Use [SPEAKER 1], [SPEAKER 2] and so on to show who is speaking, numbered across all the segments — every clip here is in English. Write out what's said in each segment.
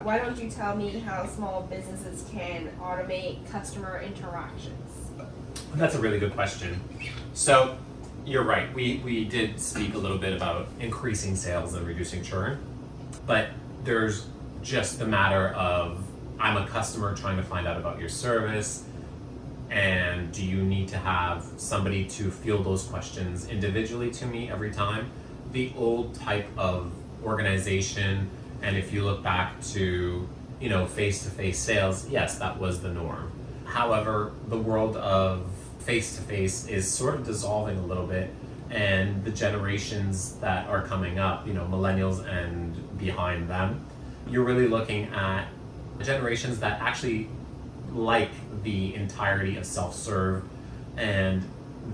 [SPEAKER 1] Why don't you tell me how small businesses can automate customer interactions?
[SPEAKER 2] That's a really good question. So you're right. We did speak a little bit about increasing sales and reducing churn, but there's just the matter of I'm a customer trying to find out about your service, and do you need to have somebody to field those questions individually to me every time? The old type of organization, and if you look back to face-to-face sales, yes, that was the norm. However, the world of face-to-face is sort of dissolving a little bit, and the generations that are coming up, millennials and behind them, you're really looking at generations that actually like the entirety of self-serve and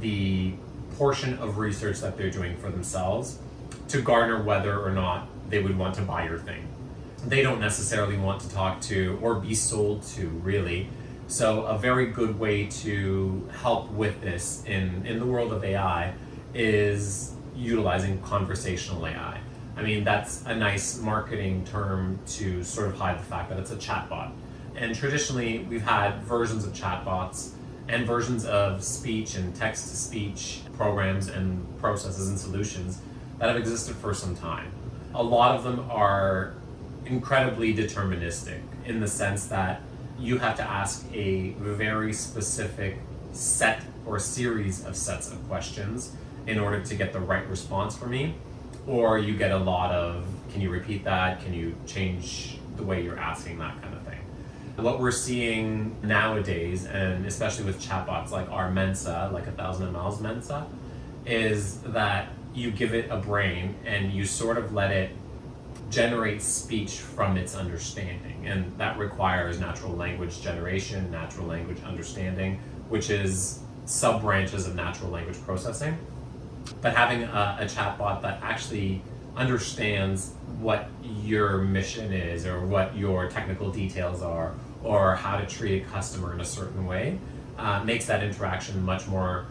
[SPEAKER 2] the portion of research that they're doing for themselves to garner whether or not they would want to buy your thing. They don't necessarily want to talk to or be sold to, really. So a very good way to help with this in the world of AI is utilizing conversational AI. I mean, that's a nice marketing term to sort of hide the fact that it's a chatbot. And traditionally, we've had versions of chatbots and versions of speech and text-to-speech programs and processes and solutions that have existed for some time. A lot of them are incredibly deterministic in the sense that you have to ask a very specific set or series of sets of questions in order to get the right response from me. Or you get a lot of, can you repeat that? Can you change the way you're asking, that kind of thing. What we're seeing nowadays, and especially with chatbots like our Mensa, like 1,000 mL's Mensa, is that you give it a brain and you sort of let it generate speech from its understanding. And that requires natural language generation, natural language understanding, which is sub-branches of natural language processing. But having a chatbot that actually understands what your mission is or what your technical details are or how to treat a customer in a certain way makes that interaction much more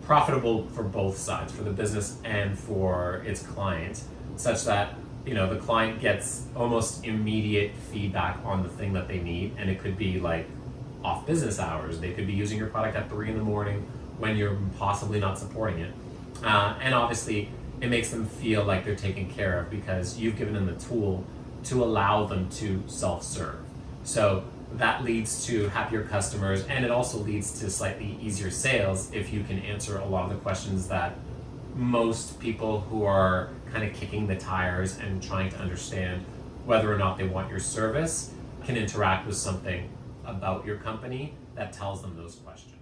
[SPEAKER 2] profitable for both sides, for the business and for its client, such that the client gets almost immediate feedback on the thing that they need. And it could be like off business hours. They could be using your product at 3 a.m. when you're possibly not supporting it. And obviously, it makes them feel like they're taken care of because you've given them the tool to allow them to self-serve. So that leads to happier customers, and it also leads to slightly easier sales if you can answer a lot of the questions that most people who are kind of kicking the tires and trying to understand whether or not they want your service can interact with something about your company that tells them those questions.